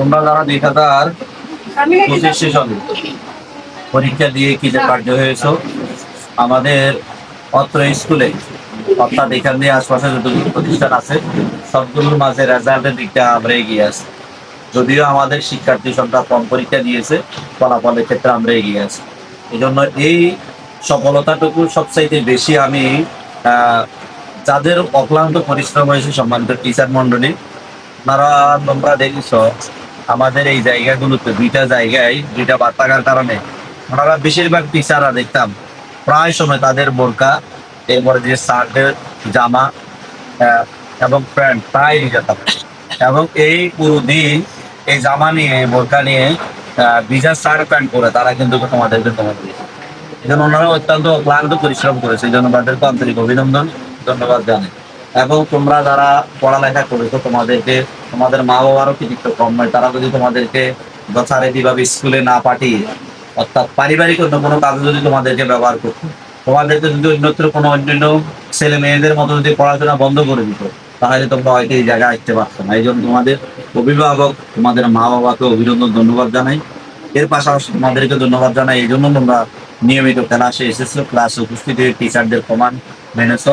তোমরা যারা 2025 সেশনে পরীক্ষা দিয়ে কি যে কার্য হয়েছো, আমাদের অত্র স্কুলে অর্থাৎ এখান দিয়ে আশপাশে যতগুলো প্রতিষ্ঠান আছে সবগুলোর মাঝে রেজাল্টের দিকটা আমরা এগিয়ে আছি। যদিও আমাদের শিক্ষার্থী সংখ্যা কম পরীক্ষা দিয়েছে, ফলাফলের ক্ষেত্রে আমরা এগিয়ে আছি। এই জন্য এই সফলতাটুকু সবচাইতে বেশি আমি যাদের অক্লান্ত পরিশ্রম হয়েছে সম্মানিত টিচার মন্ডলী, তোমরা দেখেছ আমাদের এই জায়গাগুলোতে দুইটা বাদ থাকার কারণে ওনারা বেশিরভাগ টিচাররা দেখতাম প্রায় সময় তাদের বোরকা, এরপরে যে শার্টের জামা এবং প্যান্ট প্রায় নিয়ে যেতাম, এবং এই পুরো দিন এই জামা নিয়ে বোরকা নিয়ে ভিজা শার্ট প্যান্ট পরে তারা কিন্তু তোমাদেরকে দিয়েছে। এই জন্য ওনারা অত্যন্ত ক্লান্ত পরিশ্রম করেছে। এই জন্য তাদেরকে আন্তরিক অভিনন্দন, ধন্যবাদ জানাই। এবং তোমরা যারা পড়ালেখা করেছো তোমাদের মা বাবারও কৃতিত্ব কম নয়। তারা যদি তোমাদেরকে যথারীতিভাবে স্কুলে না পাঠিয়ে অর্থাৎ পারিবারিক অন্য কোনো কাজে যদি তোমাদেরকে ব্যবহার করতো, তোমাদেরকে যদি অন্যত্র কোনো অন্যান্য ছেলে মেয়েদের মতো যদি পড়াশোনা বন্ধ করে দিত, তাহলে তোমরা হয়তো এই জায়গায় আসতে পারছো না। এই জন্য তোমাদের অভিভাবক, তোমাদের মা বাবাকে অভিনন্দন, ধন্যবাদ জানাই। এর পাশাপাশি তোমাদেরকে ধন্যবাদ জানাই এই জন্য তোমরা নিয়মিত ক্লাসে এসেছো, ক্লাসে উপস্থিত হয়ে টিচারদের কমান মেনেছ।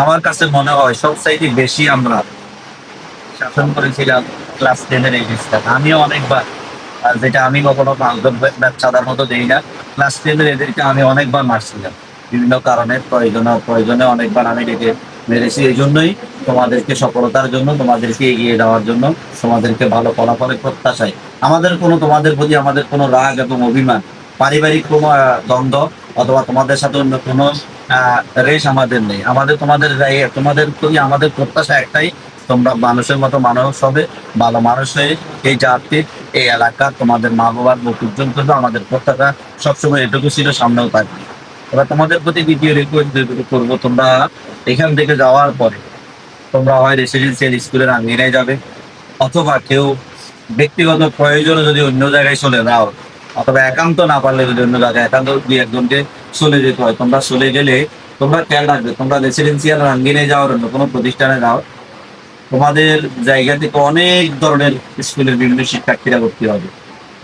আমার কাছে মনে হয় সবচাইতে বেশি আমরা শাসন করেছিলাম ক্লাস 10-এর এই ডিস্টার্ব। আমিও অনেকবার, যেটা আমি কখনো বাচ্চাদের মতো দেই না, ক্লাস 10-এর এদেরকে আমি অনেকবার মারছিলাম বিভিন্ন কারণে, প্রয়োজনে অনেকবার আমি ডেকে মেরেছি। এই জন্যই তোমাদেরকে সফলতার জন্য, তোমাদেরকে এগিয়ে দেওয়ার জন্য, তোমাদেরকে ভালো ফলাফলের প্রত্যাশায় আমাদের তোমাদের প্রতি আমাদের কোনো রাগ এবং অভিমান, পারিবারিক কোনো দ্বন্দ্ব অথবা তোমাদের সাথে অন্য কোনো রেশ আমাদের নেই। তোমাদের প্রতি আমাদের প্রত্যাশা একটাই, তোমরা মানুষের মতো মানুষ হবে, ভালো মানুষ হয়ে এই জাতির, এই এলাকার, তোমাদের মা বাবার মুখ উজ্জ্বল করবে। আমাদের প্রত্যাশা সবসময় এটুকু ছিল, সামনেও থাকবে। এবার তোমাদের প্রতি দ্বিতীয় রিকোয়েস্ট করবো, তোমরা এখান থেকে যাওয়ার পরে তোমরা হয় রেসিডেন্সিয়াল স্কুলের আঙ্গিনায় যাবে, অথবা কেউ ব্যক্তিগত প্রয়োজনে যদি অন্য জায়গায় চলে যাও, অথবা একান্ত না পারলে যদি অন্য জায়গায় একান্ত দুই একজনকে চলে যেতে হয়, তোমরা চলে গেলে তোমরা খেয়াল রাখবে, তোমরা রেসিডেন্সিয়াল আঙ্গিনায় যাওয়ার অন্য কোনো প্রতিষ্ঠানে যাও, তোমাদের জায়গা থেকে অনেক ধরনের স্কুলের বিভিন্ন শিক্ষার্থীরা ভর্তি হবে,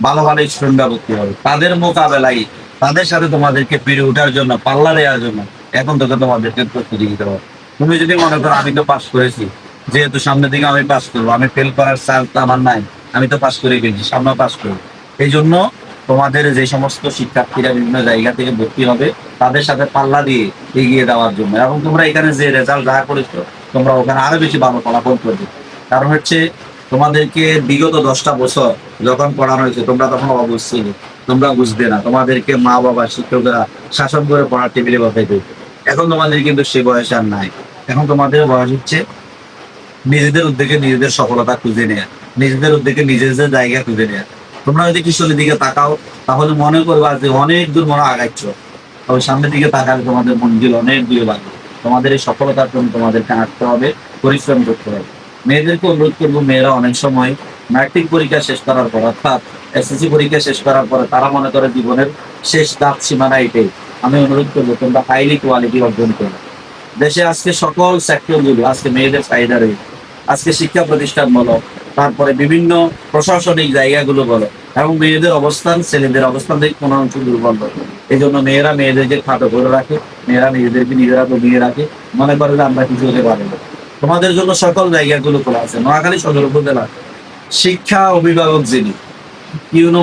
ভালো ভালো স্টুডেন্টরা ভর্তি হবে। তাদের মোকাবেলায় তাদের সাথে তোমাদেরকে পেরে ওঠার জন্য, পাল্লা দেওয়ার জন্য এখন থেকে তোমাদেরকে প্রস্তুতি দিতে হবে। তুমি যদি মনে করো আমি তো পাস করেছি, যেহেতু সামনের দিকে আমি পাস করবো, আমি ফেল করার চান্স আমার নাই, আমি তো পাস করে গেছি, সামনে পাস করবো। এই জন্য তোমাদের যে সমস্ত শিক্ষার্থীরা বিভিন্ন জায়গা থেকে ভর্তি হবে, তাদের সাথে পাল্লা দিয়ে এগিয়ে দেওয়ার জন্য, এবং তোমরা এখানে যে রেজাল্ট যা করেছো তোমরা ওখানে আরো বেশি ভালো ফলাফল করবে। কারণ হচ্ছে তোমাদেরকে বিগত 10টা বছর যখন পড়ানো হয়েছে তোমরা তখন অবুঝ ছিলে, তোমরা বুঝবে না, তোমাদেরকে মা বাবা শিক্ষকরা শাসন করে পড়ার টেবিলে বসাইতে। এখন তোমাদের কিন্তু সে বয়স আর নাই। এখন তোমাদের বয়স হচ্ছে নিজেদের উদ্যোগে নিজেদের সফলতা খুঁজে নেয়া, নিজেদের উদ্যোগে নিজেদের জায়গা খুঁজে নেয়া। তোমরা যদি কিশোরের দিকে তাকাও তাহলে মনে করবা যে অনেক দূর মনে আগাচ্ছ, তবে সামনের দিকে তাকালে তোমাদের মঞ্জিল অনেক দূরে বাড়বে। তোমাদের এই সফলতার জন্য তোমাদেরকে হাঁটতে হবে, পরিশ্রম করতে হবে। মেয়েদেরকে অনুরোধ করবো, মেয়েরা অনেক সময় ম্যাট্রিক পরীক্ষা শেষ করার পর অর্থাৎ এসএসসি পরীক্ষা শেষ করার পরে তারা মনে করে জীবনের শেষ দাঁত সীমানা এটাই। আমি অনুরোধ করবো তোমরা হাইলি কোয়ালিটি অর্জন করো। দেশে আজকে সকল সেক্টরগুলো আজকে মেয়েদের চাহিদা রয়েছে। আজকে শিক্ষা প্রতিষ্ঠান বলো, তারপরে বিভিন্ন প্রশাসনিক জায়গাগুলো বলো, এবং মেয়েদের অবস্থান ছেলেদের অবস্থান থেকে কোনো অংশ দুর্বল। এই জন্য মেয়েরা মেয়েদেরকে খাটো করে রাখে, মেয়েরা নিজেদেরকে নিজেরা দমিয়ে রাখে, মনে করে যে আমরা কিছু হতে পারি না। তোমাদের জন্য সকল জায়গাগুলো খোলা আছে। নোয়াখালী সদর উপজেলা শিক্ষা অভিভাবক যিনি ইউনো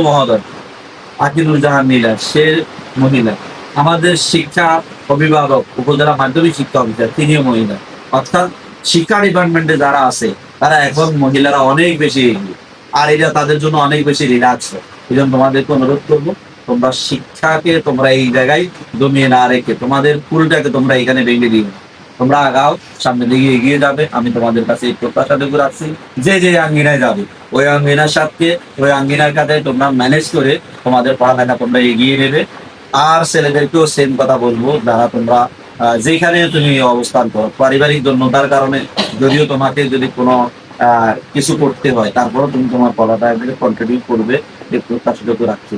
মহোদয় আকিনুর জাহান নীলা, সে মহিলা। আমাদের শিক্ষা অভিভাবক উপজেলা মাধ্যমিক শিক্ষা অফিসার, তিনিও মহিলা। অর্থাৎ শিক্ষা ডিপার্টমেন্টে যারা আছে তারা এখন মহিলারা অনেক বেশি এগিয়ে, আর এটা তাদের জন্য অনেক বেশি রিল্যাক্স। এই জন্য তোমাদেরকে অনুরোধ করবো, তোমরা শিক্ষাকে তোমরা এই জায়গায় দমিয়ে না রেখে তোমাদের ফুলটাকে তোমরা এখানে ভেঙে দিও। তোমরা আগাও, সামনের দিকে এগিয়ে যাবে। আমি তোমাদের কাছে এই প্রত্যাশাটুকু রাখছি, যে যে আঙ্গিনায় যাবে ওই আঙ্গিনার সাথে ওই আঙ্গিনার কাছে তোমরা ম্যানেজ করে তোমাদের পড়ালেখা তোমরা এগিয়ে নেবে। আর ছেলেদেরকেও সেম কথা বলবো, যারা তোমরা যেখানে তুমি অবস্থান করো, পারিবারিক জন্যতার কারণে যদিও তোমাকে যদি কোনো কিছু করতে হয়, তারপরেও তুমি তোমার পড়াটা কন্টিনিউ করবে, এই প্রত্যাশাটুকু রাখছি।